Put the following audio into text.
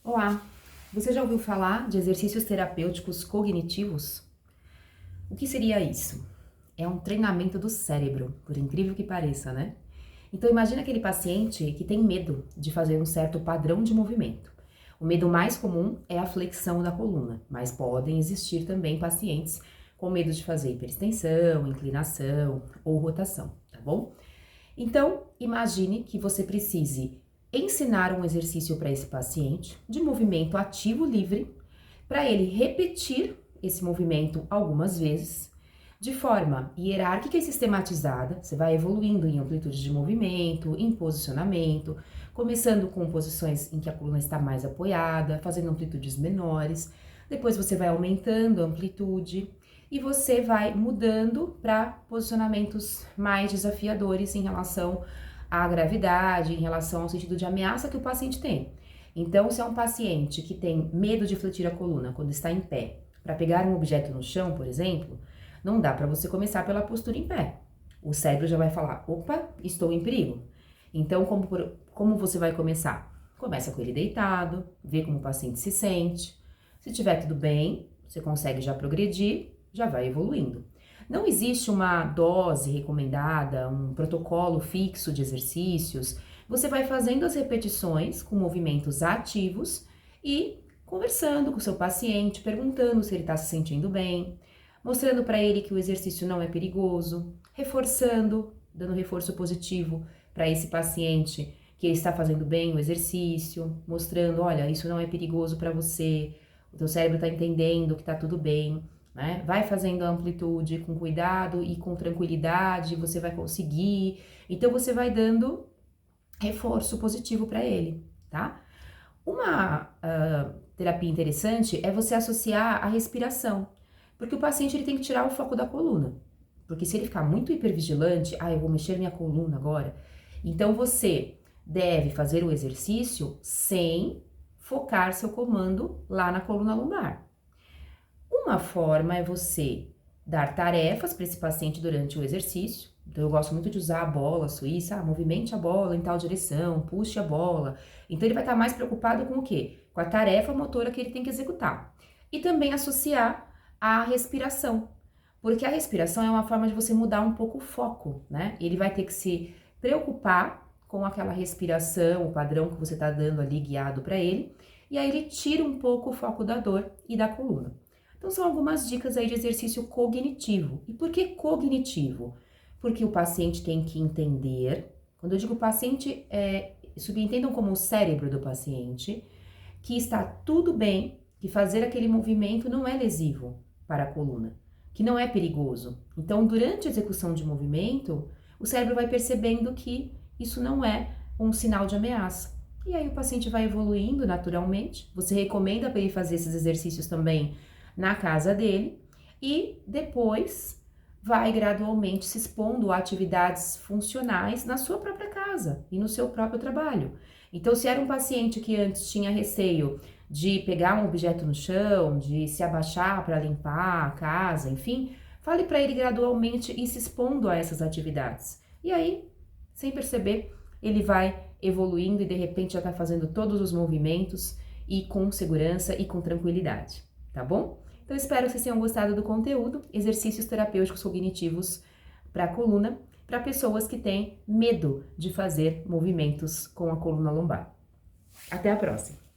Olá, você já ouviu falar de exercícios terapêuticos cognitivos? O que seria isso? É um treinamento do cérebro, por incrível que pareça, né? Então imagina aquele paciente que tem medo de fazer um certo padrão de movimento. O medo mais comum é a flexão da coluna, mas podem existir também pacientes com medo de fazer hiperextensão, inclinação ou rotação, tá bom? Então, imagine que você precise ensinar um exercício para esse paciente de movimento ativo livre, para ele repetir esse movimento algumas vezes, de forma hierárquica e sistematizada. Você vai evoluindo em amplitude de movimento, em posicionamento, começando com posições em que a coluna está mais apoiada, fazendo amplitudes menores. Depois você vai aumentando a amplitude e você vai mudando para posicionamentos mais desafiadores em relação à gravidade, em relação ao sentido de ameaça que o paciente tem. Então, se é um paciente que tem medo de fletir a coluna quando está em pé, para pegar um objeto no chão, por exemplo, não dá para você começar pela postura em pé. O cérebro já vai falar: opa, estou em perigo. Então, como você vai começar? Começa com ele deitado, vê como o paciente se sente. Se tiver tudo bem, você consegue já progredir, já vai evoluindo. Não existe uma dose recomendada, um protocolo fixo de exercícios. Você vai fazendo as repetições com movimentos ativos e conversando com o seu paciente, perguntando se ele está se sentindo bem, mostrando para ele que o exercício não é perigoso, reforçando, dando reforço positivo para esse paciente que ele está fazendo bem o exercício, mostrando: olha, isso não é perigoso para você, o teu cérebro está entendendo que está tudo bem. Né? Vai fazendo a amplitude com cuidado e com tranquilidade, você vai conseguir. Então você vai dando reforço positivo para ele, tá? Uma terapia interessante é você associar a respiração, porque o paciente ele tem que tirar o foco da coluna. Porque se ele ficar muito hipervigilante, eu vou mexer minha coluna agora. Então você deve fazer o exercício sem focar seu comando lá na coluna lombar. Uma forma é você dar tarefas para esse paciente durante o exercício. Então, eu gosto muito de usar a bola suíça, movimente a bola em tal direção, puxe a bola. Então, ele vai estar mais preocupado com o quê? Com a tarefa motora que ele tem que executar. E também associar a respiração, porque a respiração é uma forma de você mudar um pouco o foco, né? Ele vai ter que se preocupar com aquela respiração, o padrão que você está dando ali guiado para ele, e aí ele tira um pouco o foco da dor e da coluna. Então, são algumas dicas aí de exercício cognitivo. E por que cognitivo? Porque o paciente tem que entender, quando eu digo paciente, subentendam como o cérebro do paciente, que está tudo bem, que fazer aquele movimento não é lesivo para a coluna, que não é perigoso. Então, durante a execução de movimento, o cérebro vai percebendo que isso não é um sinal de ameaça. E aí o paciente vai evoluindo naturalmente. Você recomenda para ele fazer esses exercícios também na casa dele e depois vai gradualmente se expondo a atividades funcionais na sua própria casa e no seu próprio trabalho. Então, se era um paciente que antes tinha receio de pegar um objeto no chão, de se abaixar para limpar a casa, enfim, fale para ele gradualmente ir se expondo a essas atividades. E aí, sem perceber, ele vai evoluindo e de repente já está fazendo todos os movimentos e com segurança e com tranquilidade, tá bom? Então, espero que vocês tenham gostado do conteúdo, exercícios terapêuticos cognitivos para a coluna, para pessoas que têm medo de fazer movimentos com a coluna lombar. Até a próxima!